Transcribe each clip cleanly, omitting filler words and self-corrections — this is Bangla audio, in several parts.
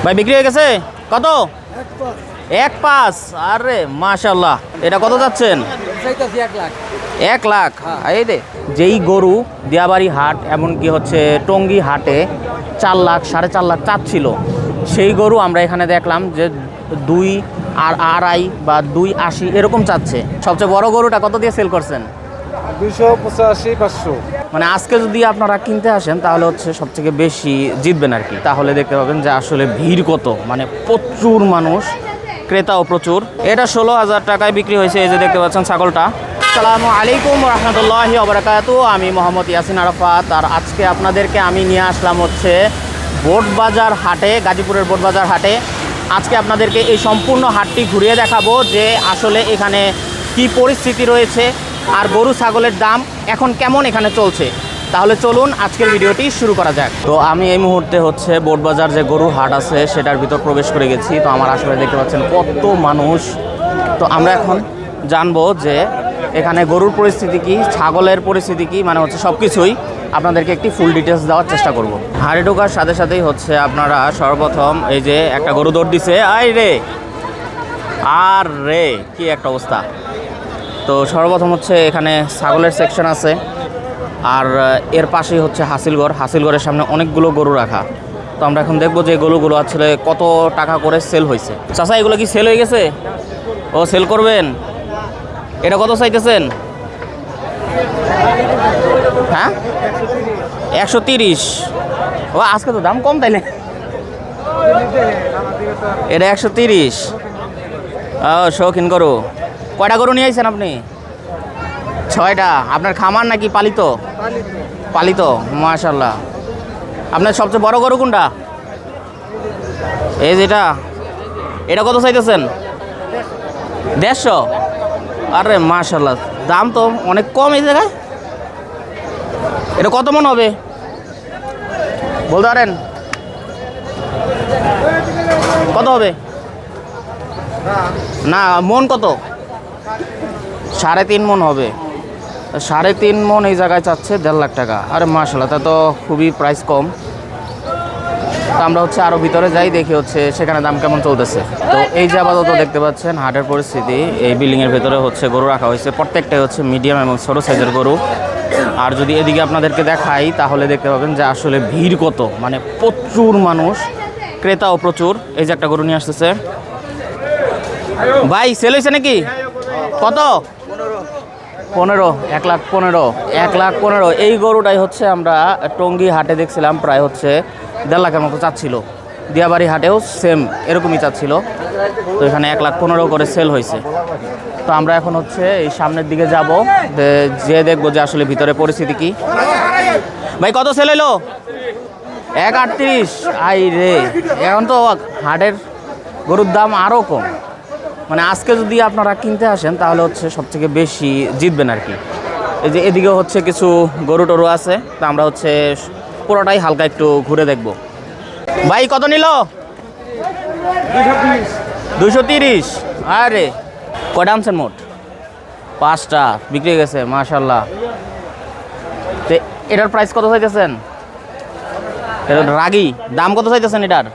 ভাই বিক্রি হয়ে গেছে কত? 1.5। আরে মাশাআল্লাহ, এটা কত যাচ্ছেন? 1 লাখ। এই দে যেই গরু দিয়াবাড়ি হাট এমনকি হচ্ছে টঙ্গী হাটে 4 লাখ 4.5 লাখ চাচ্ছিল, সেই গরু আমরা এখানে দেখলাম যে 2.2 বা 2.80 এরকম চাচ্ছে। সবচেয়ে বড় গরুটা কত দিয়ে সেল করছেন? 285-500। মানে আজকে যদি আপনারা কিনতে আসেন তাহলে হচ্ছে সবথেকে বেশি জিতবেন আর কি। তাহলে দেখতে পাবেন যে আসলে ভিড় কত, মানে প্রচুর মানুষ, ক্রেতাও প্রচুর। এটা 16,000 টাকায় বিক্রি হয়েছে। এই যে দেখতে পাচ্ছেন ছাগলটা। আসসালামু আলাইকুম রহমতুল্লাহি ওয়া বারাকাতুহু। আমি মোহাম্মদ ইয়াসিন আরাফাত। আর আজকে আপনাদেরকে আমি নিয়ে আসলাম হচ্ছে বোটবাজার হাটে, গাজীপুরের বোটবাজার হাটে। আজকে আপনাদেরকে এই সম্পূর্ণ হাটটি ঘুরিয়ে দেখাবো যে আসলে এখানে কি পরিস্থিতি রয়েছে আর গরু ছাগলের দাম এখন কেমন এখানে চলছে। তাহলে চলুন আজকের ভিডিওটি শুরু করা যাক। তো আমি এই মুহূর্তে হচ্ছে বোটবাজার যে গরুর হাট আছে সেটার ভিতর প্রবেশ করে গেছি। তো আমার আশেপাশে দেখতে পাচ্ছেন কত মানুষ। তো আমরা এখন জানবো যে এখানে গরুর পরিস্থিতি কি, ছাগলের পরিস্থিতি কি, মানে হচ্ছে সব কিছুই আপনাদেরকে একটি ফুল ডিটেলস দেওয়ার চেষ্টা করব। হাটে ঢোকার সাথে সাথেই হচ্ছে আপনারা সর্বপ্রথম এই যে একটা গরু দৌড় দিছে, আই রে আর রে কি একটা অবস্থা। তো সর্বপ্রথম হচ্ছে এখানে ছাগলের সেকশন আছে, আর এর পাশেই হচ্ছে হাসিলঘর। হাসিলঘরের সামনে অনেকগুলো গরু রাখা। তো আমরা এখন দেখবো যে গরুগুলো আসলে কত টাকা করে সেল হয়েছে। চাচা এগুলো কি সেল হয়ে গেছে? ও সেল করবেন। এটা কত চাইতেছেন? হ্যাঁ 130। ও আজকে তো দাম কম তাইলে। এটা 130। ও শৌখিন গরু। কয়টা গরু নিয়ে আসছেন আপনি? 6টা। আপনার খামার নাকি পালিত? পালিত। মাশাআল্লাহ। আপনার সবচেয়ে বড় গরু কোনটা? এই যেটা। এটা কত চাইতেছেন? 150। আরে মাশাআল্লাহ, দাম তো অনেক কম এই জায়গায়। এটা কত মন হবে বলতে পারেন? কত হবে? না মন কত? 3.5 মন হবে। 3.5 মন এই জায়গায় চাচ্ছে 1.5 লাখ টাকা। আরে মাশাআল্লাহ, তা তো খুবই প্রাইস কম। তো আমরা হচ্ছে আরও ভিতরে যাই, দেখি হচ্ছে সেখানে দাম কেমন চলতেছে। তো এই যে আপাতত দেখতে পাচ্ছেন হাটের পরিস্থিতি। এই বিল্ডিংয়ের ভেতরে হচ্ছে গরু রাখা হয়েছে, প্রত্যেকটাই হচ্ছে মিডিয়াম এবং ছোটো সাইজের গরু। আর যদি এদিকে আপনাদেরকে দেখাই তাহলে দেখতে পাবেন যে আসলে ভিড় কত, মানে প্রচুর মানুষ, ক্রেতাও প্রচুর। এই যে একটা গরু নিয়ে আসতেছে। ভাই সেল হয়েছে নাকি? কত? 15। 1,15,000। 1,15,000 এই গরুটাই হচ্ছে আমরা টঙ্গী হাটে দেখছিলাম, প্রায় হচ্ছে 1.5 লাখের মতো চাচ্ছিল। দিয়াবাড়ি হাটেও সেম এরকমই চাচ্ছিল। তো এখানে 1,15,000 করে সেল হয়েছে। তো আমরা এখন হচ্ছে এই সামনের দিকে যাব, যে দেখবো যে আসলে ভিতরে পরিস্থিতি কি। ভাই কত সেল হইলো? 1,38। আই রে, এখন তো হাটের গরুর দাম আরও কম। মানে আজকে যদি আপনারা কিনতে আসেন তাহলে হচ্ছে সবথেকে বেশি জিতবেন আর কি। এই যে এদিকেও হচ্ছে কিছু গরু টরু আছে। তা আমরা হচ্ছে পুরোটাই হালকা একটু ঘুরে দেখব। ভাই কত নিল? 230। আরে কয়টা আনছেন মোট? 5টা বিক্রি হয়ে গেছে। মাশাআল্লাহ। তো এটার প্রাইস কত চাইতেছেন? এটা রাগি। দাম কত চাইতেছেন এটার?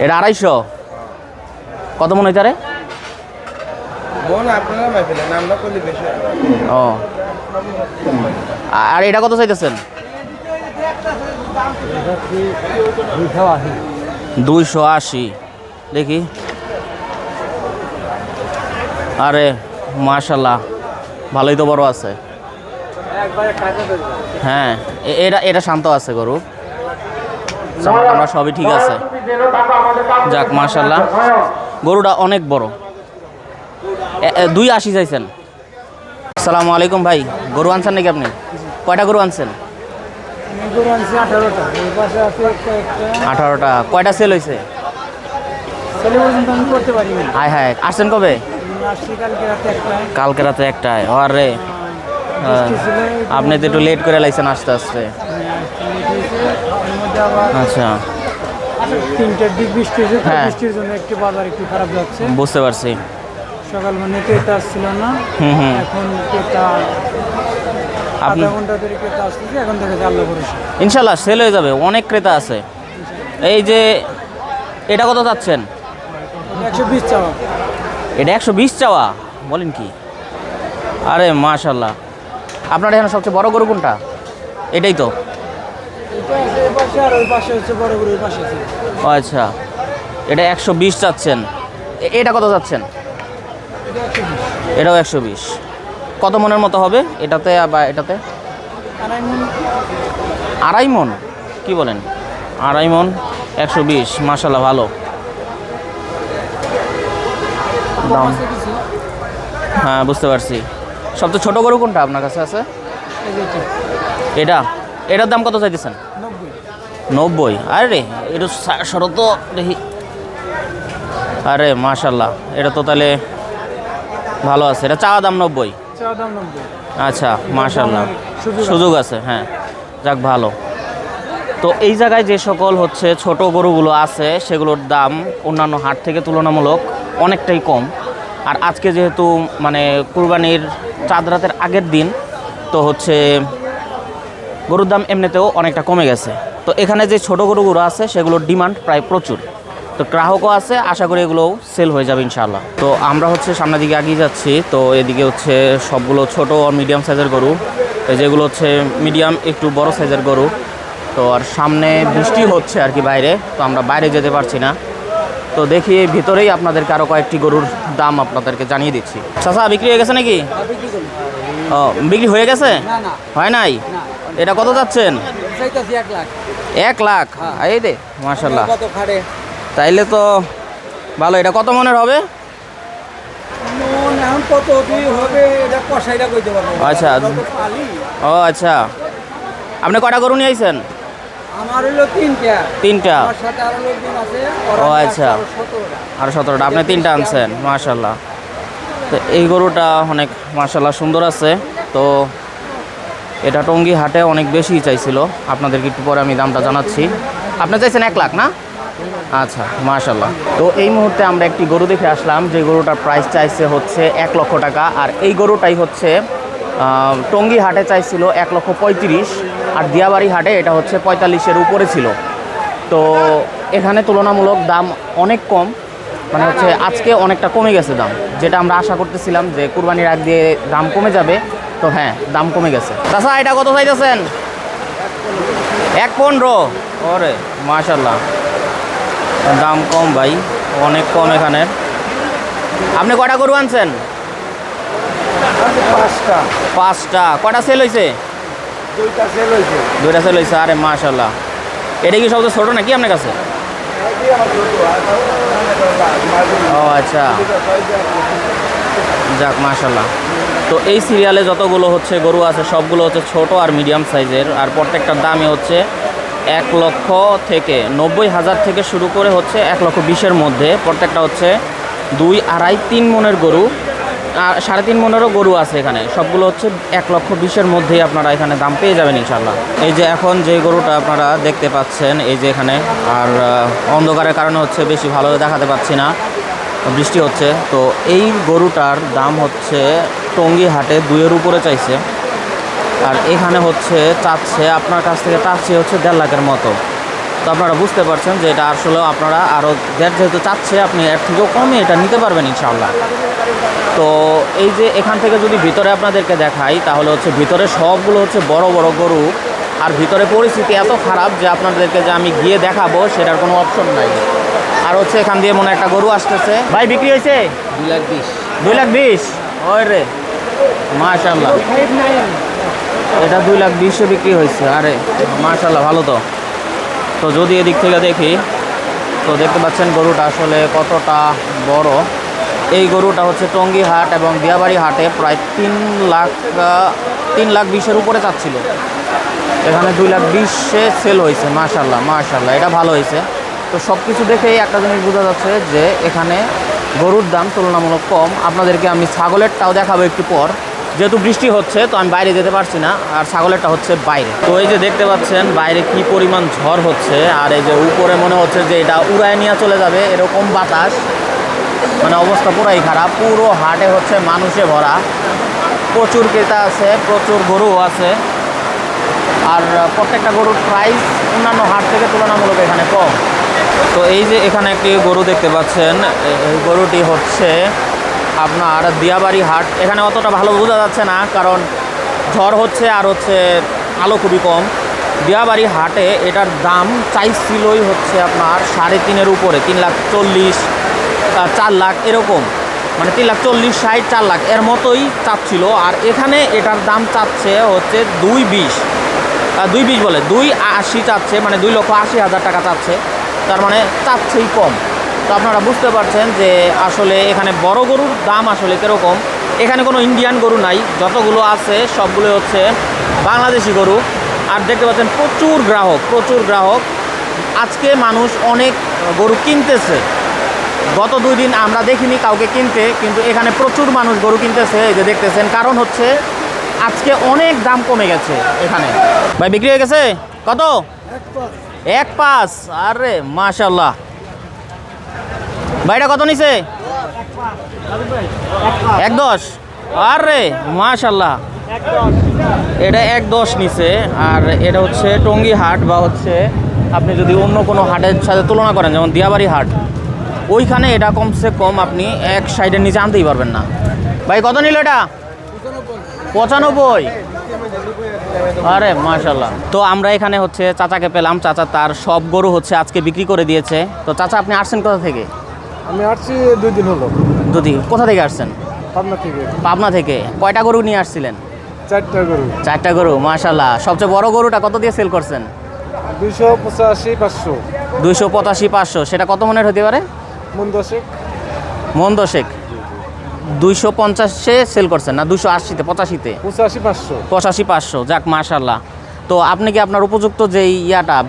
এটা 250। কত মনে হইতারে? ও আর এটা কত চাইতেছেন? 280। দেখি। আরে মাশাআল্লাহ, ভালোই তো বড় আছে। হ্যাঁ এটা শান্ত আছে গরু, আমরা সবই ঠিক আছে। যাক মাশাআল্লাহ, গরুটা অনেক বড়। 280 চাইছেন। আসসালামু আলাইকুম ভাই, গরু আনছেন নাকি আপনি? কয়টা গরু আনছেন? 18টা। কয়টা সেল হয়েছে? হায় হায়, আসছেন কবে? কালকে রাতে একটায়। আরে আপনি তো একটু লেট করে লাইছেন আস্তে আস্তে। আচ্ছা, 3টার দিক বৃষ্টি হয়েছে, বৃষ্টির জন্য একটু বাজার একটু খারাপ যাচ্ছে। বুঝতে পারছি। সকাল মানে ক্রেতা আসছিল না, এখন ক্রেতা আপনি আধা ঘন্টা ধরে ক্রেতা আসতেছে, এখন থেকে আল্লাহ ভরসা। ইনশাল্লাহ সেল হয়ে যাবে, অনেক ক্রেতা আছে। এই যে এটা কত চাচ্ছেন? 120 চাওয়া। এটা 120 চাওয়া, বলেন কি? আরে মাশাল্লাহ। আপনার এখানে সবচেয়ে বড় গরু কোনটা? এটাই তো। এটা আছে এই পাশে, আর ওই পাশে হচ্ছে বড় গরু, ওই পাশে আছে। ও আচ্ছা, এটা 120 চাচ্ছেন। এটা কত চাচ্ছেন? এটা 120। এটাও 120। কত মনের মতো হবে এটাতে বা এটাতে? আড়াই মণ। 2.5 মণ? কি বলেন, 2.5 মণ 120, মাশাল্লাহ ভালো দাম। আছে কিছু। হ্যাঁ বুঝতে পারছি। সবচেয়ে ছোট গরু কোনটা আপনার কাছে আছে? এই যে এটা, এটা, এটার দাম কত চাইতেছেন? 90। 90? আরে এটা সরো তো দেখি। আরে মাশাল্লাহ, এটা তো তাহলে ভালো আছে। এটা চাওয়া দাম 90? চাওয়া দাম 90। আচ্ছা মাশাল্লাহ, সুযোগ আছে। সুযোগ আছে, হ্যাঁ যাক ভালো। তো এই জায়গায় যে সকল হচ্ছে ছোট গরুগুলো আছে সেগুলোর দাম অন্যান্য হাট থেকে তুলনামূলক অনেকটাই কম। আর আজকে যেহেতু মানে কুরবানির চাঁদ রাতের আগের দিন, তো হচ্ছে গরুর দাম এমনিতেও অনেকটা কমে গেছে। তো এখানে যে ছোট গরুগুলো আছে সেগুলোর ডিমান্ড প্রায় প্রচুর, তো গ্রাহকও আছে, আশা করি এগুলোও সেল হয়ে যাবে ইনশাআল্লাহ। তো আমরা হচ্ছে সামনের দিকে এগিয়ে যাচ্ছি। তো এদিকে হচ্ছে সবগুলো ছোট ও মিডিয়াম সাইজের গরু, এই যেগুলো হচ্ছে মিডিয়াম একটু বড় সাইজের গরু। তো আর সামনে বৃষ্টি হচ্ছে আর কি বাইরে, তো আমরা বাইরে যেতে পারছি না। তো দেখি ভিতরেই আপনাদেরকে আরও কয়েকটি গরুর দাম আপনাদেরকে জানিয়ে দিচ্ছি। চাচা বিক্রি হয়ে গেছে নাকি? ও বিক্রি হয়ে গেছে? হয় নাই? এটা কত যাচ্ছেন? 1 লাখ? এই দে মাশাল্লাহ, তাইলে তো ভালো। এটা কত মনের হবে? আচ্ছা, ও আচ্ছা। আপনি কয়টা গরু নিয়ে আইছেন? আমার হলো 3টা। 3টা? আমার সাথে আরো লোকজন আছে। ও আচ্ছা, আর 17টা, আপনি 3টা আনছেন, মাশাল্লাহ। তো এই গরুটা অনেক মাশাল্লাহ সুন্দর আছে। তো এটা টঙ্গী হাটে অনেক বেশি চাইছিল, আপনাদেরকে একটু পরে আমি দামটা জানাচ্ছি। আপনি চাইছেন 1 লাখ না? আচ্ছা মাশাল্লাহ। তো এই মুহূর্তে আমরা একটি গরু দেখে আসলাম, যে গরুটার প্রাইস চাইছে হচ্ছে 1 লক্ষ টাকা। আর এই গরুটাই হচ্ছে টঙ্গী হাটে চাইছিল 1,35,00,000, আর দিয়াবাড়ি হাটে এটা হচ্ছে 45-এর উপরে ছিল। তো এখানে তুলনামূলক দাম অনেক কম, মানে হচ্ছে আজকে অনেকটা কমে গেছে দাম, যেটা আমরা আশা করতেছিলাম যে কুরবানির আগ দিয়ে দাম কমে যাবে। তো হ্যাঁ, দাম কমে গেছে। তাছাড়া এটা কত চাইতেছেন? 1,15? ওরে মাশাল্লাহ, দাম কম ভাই, অনেক কম এখানে। আপনি কয়টা গরু আনছেন? 5টা। 5টা? কয়টা সেল হয়েছে? 2টা সেল হয়েছে। 2টা সেল হয়েছে? আরে মাশাল্লাহ। এটা কি সবচেয়ে ছোটো নাকি আপনার কাছে? ও আচ্ছা, যাক মাশাল্লাহ। তো এই সিরিয়ালে যতগুলো হচ্ছে গরু আছে সবগুলো হচ্ছে ছোট আর মিডিয়াম সাইজের, আর প্রত্যেকটার দামই হচ্ছে 1 লক্ষ থেকে 90,000 থেকে শুরু করে হচ্ছে 1,20,000-এর মধ্যে। প্রত্যেকটা হচ্ছে 2, 2.5, 3 মনের গরু, আর 3.5 মনেরও গরু আছে এখানে। সবগুলো হচ্ছে 1,20,000-এর মধ্যেই আপনারা এখানে দাম পেয়ে যাবেন ইনশাল্লাহ। এই যে এখন যে গরুটা আপনারা দেখতে পাচ্ছেন এই যে এখানে, আর অন্ধকারের কারণে হচ্ছে বেশি ভালো দেখাতে পাচ্ছি না, বৃষ্টি হচ্ছে। তো এই গরুটার দাম হচ্ছে টঙ্গী হাটে 2-এর উপরে চাইছে, আর এখানে হচ্ছে চাচ্ছে আপনার কাছ থেকে চাচ্ছে হচ্ছে 1.5 লাখের মতো। তো আপনারা বুঝতে পারছেন যে এটা আসলে আপনারা আরও যেহেতু চাচ্ছে, আপনি এর থেকেও কমে এটা নিতে পারবেন ইনশাআল্লাহ। তো এই যে এখান থেকে যদি ভিতরে আপনাদেরকে দেখাই, তাহলে হচ্ছে ভিতরে সবগুলো হচ্ছে বড় বড় গরু, আর ভিতরে পরিস্থিতি এত খারাপ যে আপনাদেরকে যে আমি গিয়ে দেখাবো সেটার কোনো অপশন নাই। আর হচ্ছে এখান দিয়ে মনে একটা গরু আসতেছে। ভাই বিক্রি হয়েছে? 2,20,000। 2,20,000? ওই রে মাশাল্লাহ, এটা 2,20,000-এ বিক্রি হয়েছে। আরে মাশাল্লাহ, ভালো। তো তো যদি এদিক থেকে দেখি, তো দেখতে পাচ্ছেন গরুটা আসলে কতটা বড়। এই গরুটা হচ্ছে টঙ্গী হাট এবং দিয়াবাড়ি হাটে প্রায় 3,20,000-এর উপরে চাচ্ছিল, এখানে 2,20,000-এ সেল হয়েছে। মাশাল্লাহ মাশাল্লাহ, এটা ভালো হয়েছে। তো সব কিছু দেখেই একটা জিনিস বোঝা যাচ্ছে যে এখানে গরুর দাম তুলনামূলক কম। আপনাদেরকে আমি ছাগলেরটাও দেখাবো একটু পর, যেহেতু বৃষ্টি হচ্ছে তো আমি বাইরে যেতে পারছি না, আর ছাগলেরটা হচ্ছে বাইরে। তো এই যে দেখতে পাচ্ছেন বাইরে কি পরিমাণ ঝড় হচ্ছে, আর এই যে উপরে মনে হচ্ছে যে এটা উড়ায় নিয়ে চলে যাবে এরকম বাতাস, মানে অবস্থা পুরাই খারাপ। পুরো হাটে হচ্ছে মানুষে ভরা। তো প্রচুর ক্রেতা আছে, প্রচুর গরু আছে। আর প্রত্যেকটা গরুর প্রাইস অন্যান্য হাট থেকে তুলনামূলক এখানে কম। তো এই যে এখানে একটি গরু দেখতে পাচ্ছেন, এই গরুটি হচ্ছে আপনার দিয়াবাড়ি হাট। এখানে অতটা ভালো বোঝা যাচ্ছে না, কারণ ঝড় হচ্ছে আর হচ্ছে আলো খুবই কম। দিয়াবাড়ি হাটে এটার দাম চাইছিলই হচ্ছে আপনার 3.5-এর উপরে, 3,40,000, 4 লাখ এরকম, মানে 3,40,000, 60, 4 লাখ এর মতোই চাচ্ছিল। আর এখানে এটার দাম চাচ্ছে হচ্ছে 2,20 বলে 2,80 চাচ্ছে, মানে 2,80,000 টাকা চাচ্ছে। তার মানে চাচ্ছেই কম। তো আপনারা বুঝতে পারছেন যে আসলে এখানে বড় গরুর দাম আসলে কীরকম। এখানে কোনো ইন্ডিয়ান গরু নাই, যতগুলো আছে সবগুলো হচ্ছে বাংলাদেশি গরু। আর দেখতে পাচ্ছেন প্রচুর গ্রাহক। আজকে মানুষ অনেক গরু কিনতেছে। গত 2 দিন আমরা দেখিনি কাউকে কিনতে, কিন্তু এখানে প্রচুর মানুষ গরু কিনতেছে, এই যে দেখতেছেন। কারণ হচ্ছে আজকে অনেক দাম কমে গেছে এখানে। ভাই বিক্রি হয়ে গেছে কত? 1.5। আরে মাশাল্লাহ। ভাইটা কত নিছে? 1.10। আরে মাশাল্লাহ, এটা 1.10 নিছে। আর এটা হচ্ছে টঙ্গী হাট, বা হচ্ছে আপনি যদি অন্য কোনো হাটের সাথে তুলনা করেন, যেমন দিয়াবাড়ি হাট, ওইখানে এটা কমসে কম আপনি 1.60-এর নিচে আনতেই পারবেন না। ভাই কত নিল এটা? 95। আরে মাশাল্লাহ। তো আমরা এখানে হচ্ছে চাচাকে পেলাম। চাচা তার সব গরু হচ্ছে আজকে বিক্রি করে দিয়েছে। তো চাচা, আপনি আসছেন কোথা থেকে? আমি আসছি 2 দিন হলো। কোথা থেকে আসছেন? পাবনা থেকে। কয়টা গরু নিয়ে আসছিলেন? 4টা গরু। মাশাল্লাহ। সবচেয়ে বড় গরুটা কত দিয়ে সেল করছেন? 285-500। 285-500। সেটা কত মনের হতে পারে? মন দশেক। 250-এ সেল করছেন না 280-তে? 85-তে? 85-500। যাক মাশাল্লাহ। তো আপনি কি আপনার উপযুক্ত যে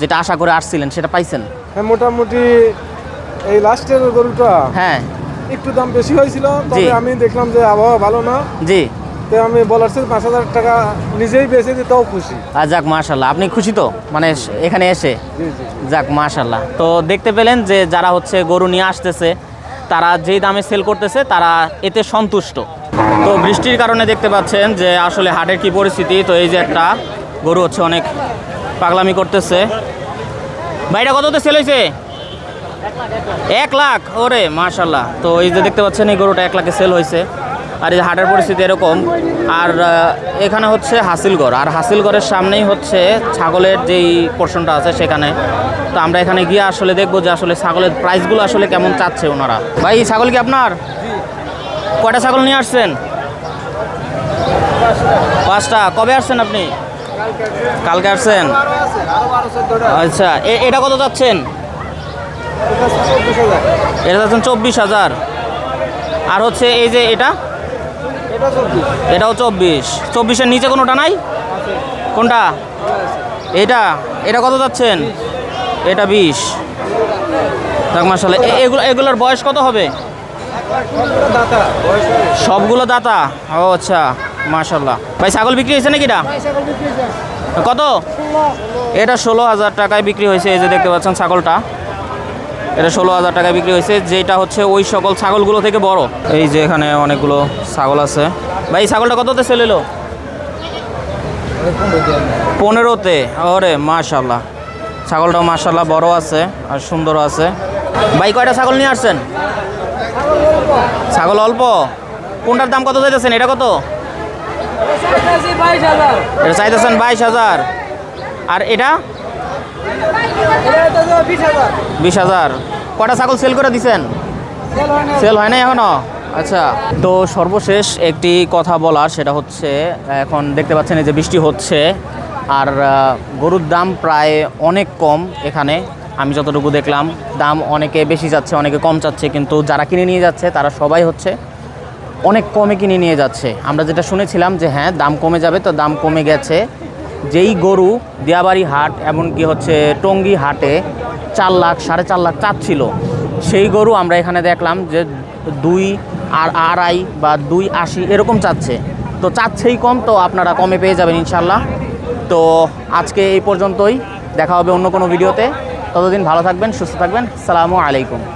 যেটা আশা করে আসছিলেন সেটা পাইছেন? হ্যাঁ, মোটামুটি এই লাস্টের গরুটা হ্যাঁ একটু দাম বেশি হয়েছিল, তবে আমি দেখলাম যে আবহাওয়া ভালো না। জি। তো আমি বলার 5,000 টাকা নিজেই বেচে দিতেও খুশি। আর যাক মাশাল্লাহ। আপনি খুশি তো, মানে এখানে এসে? জি। যাক মাশাল্লাহ। তো দেখতে পেলেন যে যারা হচ্ছে গরু নিয়ে আসতেছে, তারা যেই দামে সেল করতেছে তারা এতে সন্তুষ্ট। তো বৃষ্টির কারণে দেখতে পাচ্ছেন যে আসলে হাটের কি পরিস্থিতি। তো এই যে একটা গরু হচ্ছে অনেক পাগলামি করতেছে। ভাইটা কততে সেল হয়েছে? 1 লাখ। ওরে মাশাল্লাহ। তো এই যে দেখতে পাচ্ছেন এই গরুটা 1 লাখে সেল হয়েছে। আর এই হাটের পরিস্থিতি এরকম। আর এখানে হচ্ছে হাসিলগড়, আর হাসিলগড়ের সামনেই হচ্ছে ছাগলের যেই পোর্শনটা আছে সেখানে। তো আমরা এখানে গিয়ে আসলে দেখবো যে আসলে ছাগলের প্রাইসগুলো আসলে কেমন চাচ্ছে ওনারা। ভাই, ছাগল কি আপনার? কয়টা ছাগল নিয়ে আসছেন? 5টা। কবে আসছেন আপনি? কালকে আসছেন। আচ্ছা, এটা কত যাচ্ছেন? এটা যাচ্ছেন 24,000। আর হচ্ছে এই যে এটাও 24-এর নিচে কোনোটা নাই? কোনটা? এটা কত যাচ্ছেন? এটা 20। যাক মাশাআল্লাহ। এগুলোর বয়স কত হবে? সবগুলো দাতা। ও আচ্ছা, মাশাআল্লাহ। ভাই ছাগল বিক্রি হয়েছে নাকি? কত? এটা 16,000 টাকায় বিক্রি হয়েছে। এই যে দেখতে পাচ্ছেন ছাগলটা, এটা 16,000 টাকায় বিক্রি হয়েছে, যেটা হচ্ছে ওই সকল ছাগলগুলো থেকে বড়। এই যে এখানে অনেকগুলো ছাগল আছে। ভাই ছাগলটা কততে সেল হলো? 15-তে। ওরে মাশাল্লাহ। ছাগলটাও মাশাল্লাহ বড় আছে আর সুন্দরও আছে। ভাই কয়টা ছাগল নিয়ে আসছেন? ছাগল অল্প। কোনটার দাম কত চাইতেছেন? এটা কত? এটা চাইতেছেন 22,000। আর এটা 20,000। কটা ছাগল সেল করে দিছেন? সেল হয় নাই এখনো? আচ্ছা। তো সর্বশেষ একটি কথা বলার, সেটা হচ্ছে এখন দেখতে পাচ্ছেন এই যে বৃষ্টি হচ্ছে, আর গরুর দাম প্রায় অনেক কম এখানে। আমি যতটুকু দেখলাম দাম অনেকে বেশি যাচ্ছে, অনেকে কম চাচ্ছে, কিন্তু যারা কিনে নিয়ে যাচ্ছে তারা সবাই হচ্ছে অনেক কমে কিনে নিয়ে যাচ্ছে। আমরা যেটা শুনেছিলাম যে হ্যাঁ দাম কমে যাবে, তো দাম কমে গেছে। যেই গরু দিয়াবাড়ি হাট এমনকি হচ্ছে টঙ্গী হাটে 4 লাখ 4.5 লাখ চাচ্ছিল, সেই গরু আমরা এখানে দেখলাম যে 2.2 বা 2.80 এরকম চাচ্ছে। তো চাচ্ছেই কম, তো আপনারা কমে পেয়ে যাবেন ইনশাল্লাহ। তো আজকে এই পর্যন্তই, দেখা হবে অন্য কোনো ভিডিওতে। ততদিন ভালো থাকবেন, সুস্থ থাকবেন। আসসালামু আলাইকুম।